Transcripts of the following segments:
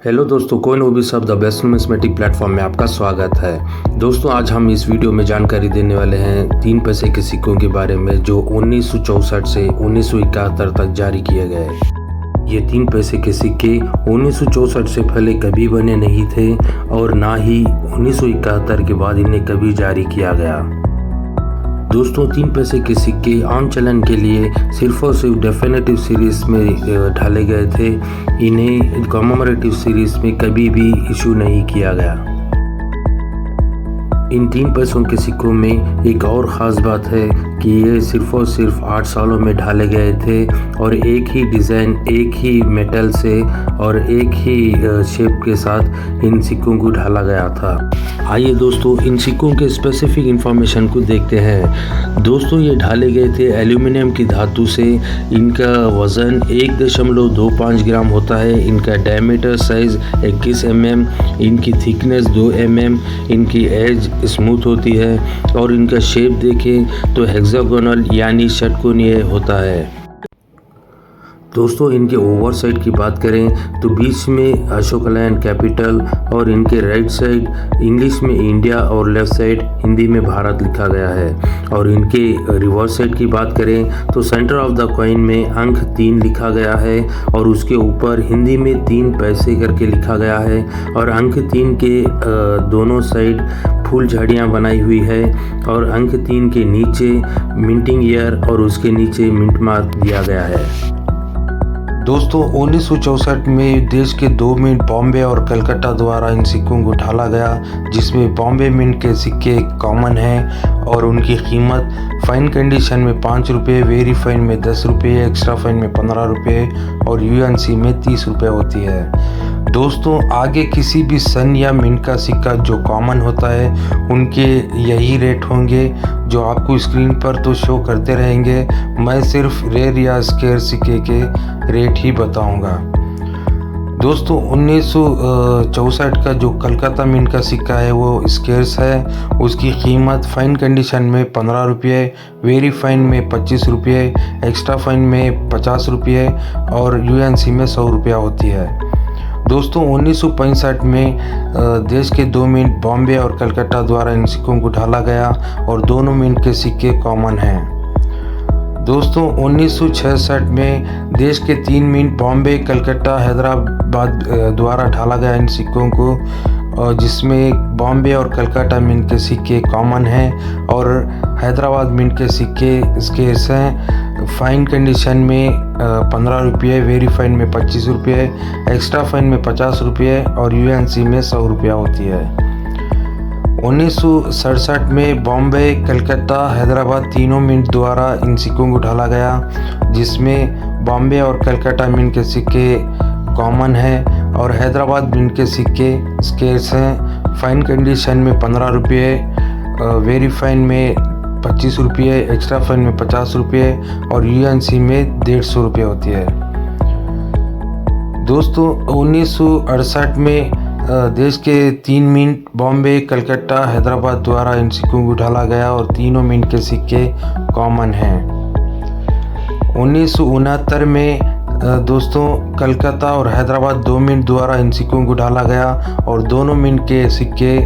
Hello दोस्तों, coin उबिसॉफ्ट the best numismatic platform में आपका स्वागत है। दोस्तों, आज हम इस वीडियो में जानकारी देने वाले हैं 3 पैसे के सिक्कों के बारे में जो 1964 से 1971 तक जारी किए गए। ये 3 पैसे के सिक्के 1964 से पहले कभी बने नहीं थे और ना ही 1971 के बाद इन्हें कभी जारी किया गया। दोस्तों, 3 पैसे के सिक्के आम चलन के लिए सिर्फ और सिर्फ डेफिनेटिव सीरीज में ढाले गए थे। इन्हें कॉमेमोरेटिव सीरीज में कभी भी इशू नहीं किया गया। इन 3 पैसों के सिक्कों में एक और ख़ास बात है कि ये सिर्फ और सिर्फ 8 सालों में ढाले गए थे और एक ही डिज़ाइन, एक ही मेटल से और एक ही शेप के साथ इन सिक्कों को ढाला गया था। आइए दोस्तों, इन सिक्कों के स्पेसिफिक इंफॉर्मेशन को देखते हैं। दोस्तों, ये ढाले गए थे एल्यूमिनियम की धातु से। इनका वज़न 1.25 ग्राम होता है। इनका डायमीटर साइज़ 21 mm, इनकी थिकनेस 2 mm, इनकी एज स्मूथ होती है और इनका शेप देखें तो हेक्सागोनल यानी षटकोणीय होता है। दोस्तों, इनके ओवर साइड की बात करें तो बीच में अशोक लैंड कैपिटल और इनके राइट साइड इंग्लिश में इंडिया और लेफ्ट साइड हिंदी में भारत लिखा गया है। और इनके रिवर्स साइड की बात करें तो सेंटर ऑफ द कॉइन में अंक 3 लिखा गया है और उसके ऊपर हिंदी में 3 पैसे करके लिखा गया है और अंक 3 के दोनों साइड फूल झाड़ियाँ बनाई हुई है और अंक 3 के नीचे मिंटिंग ईयर और उसके नीचे मिंट मार्क दिया गया है। दोस्तों, 1964 में देश के 2 मिंट बॉम्बे और कलकत्ता द्वारा इन सिक्कों को ढाला गया, जिसमें बॉम्बे मिंट के सिक्के कॉमन हैं और उनकी कीमत फाइन कंडीशन में 5 रुपये, वेरी फाइन में 10 रुपये, एक्स्ट्रा फाइन में 15 रुपये और यूएनसी में 30 रुपये होती है। दोस्तों, आगे किसी भी सन या मिंट का सिक्का जो कॉमन होता है उनके यही रेट होंगे जो आपको स्क्रीन पर तो शो करते रहेंगे। मैं सिर्फ रेयर या स्केयर सिक्के के रेट ही बताऊंगा। दोस्तों, 1964 का जो कलकत्ता मिंट का सिक्का है वो स्केयर्स है। उसकी कीमत फाइन कंडीशन में 15 रुपये, वेरी फाइन में 25 रुपये, एक्स्ट्रा फाइन में 50 रुपये और यूएनसी में 100 रुपया होती है। दोस्तों, 1965 में देश के 2 मिंट बॉम्बे और कलकत्ता द्वारा इन सिक्कों को ढाला गया और दोनों मिंट के सिक्के कॉमन हैं। दोस्तों, 1966 में देश के 3 मिंट बॉम्बे, कलकत्ता, हैदराबाद द्वारा ढाला गया इन सिक्कों को, जिसमें बॉम्बे और कलकत्ता मिंट के सिक्के कॉमन हैं और हैदराबाद मिंट के सिक्के स्केयर्स हैं। फाइन कंडीशन में 15 रुपये, वेरी फाइन में 25 रुपये, एक्स्ट्रा फाइन में 50 रुपये और यूएनसी में 100 रुपया होती है। 1967 में बॉम्बे, कलकत्ता, हैदराबाद तीनों मिंट द्वारा इन सिक्कों को ढाला गया, जिसमें बॉम्बे और कलकत्ता मिंट के सिक्के कॉमन हैं और हैदराबाद मिंट के सिक्के स्केयर्स हैं। फाइन कंडीशन में 15 रुपये, वेरी फाइन में 25 रुपये, एक्स्ट्रा फाइन में 50 रुपये और यूएनसी में 150 रुपये होती है। दोस्तों, 1968 में देश के 3 मिंट बॉम्बे, कलकत्ता, हैदराबाद द्वारा इन सिक्कों को ढाला गया और तीनों मिंट के सिक्के कॉमन हैं। 1969 में दोस्तों कलकत्ता और हैदराबाद 2 मिंट द्वारा इन सिक्कों को ढाला गया और दोनों मिंट के सिक्के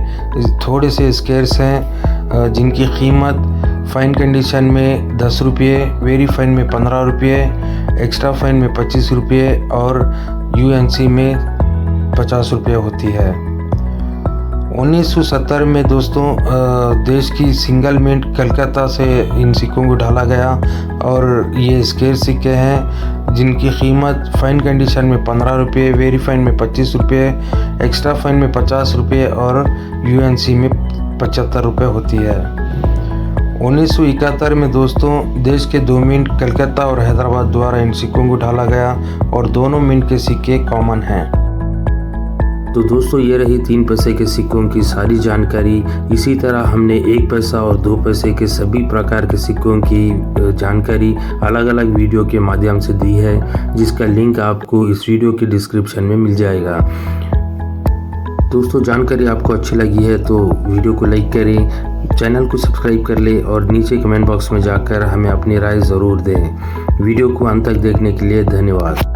थोड़े से स्केयर्स हैं, जिनकी कीमत फाइन कंडीशन में 10 रुपये, वेरी फाइन में 15 रुपये, एक्स्ट्रा फाइन में 25 रुपये और यूएनसी में 50 रुपये होती है। 1970 में दोस्तों देश की सिंगल मिंट कलकत्ता से इन सिक्कों को ढाला गया और ये स्केयर सिक्के हैं, जिनकी कीमत फाइन कंडीशन में 15 रुपये, वेरी फाइन में 25 रुपये, एक्स्ट्रा फाइन में 50 रुपये और यूएनसी में 75 रुपये होती है। 1971 में दोस्तों देश के 2 मिंट कलकत्ता और हैदराबाद द्वारा इन सिक्कों को ढाला गया और दोनों मिंट के सिक्के कॉमन हैं। तो दोस्तों, ये रही 3 पैसे के सिक्कों की सारी जानकारी। इसी तरह हमने 1 पैसा और 2 पैसे के सभी प्रकार के सिक्कों की जानकारी अलग अलग वीडियो के माध्यम से दी है, जिसका लिंक आपको इस वीडियो के डिस्क्रिप्शन में मिल जाएगा। दोस्तों, जानकारी आपको अच्छी लगी है तो वीडियो को लाइक करें, चैनल को सब्सक्राइब कर लें और नीचे कमेंट बॉक्स में जाकर हमें अपनी राय ज़रूर दें। वीडियो को अंत तक देखने के लिए धन्यवाद।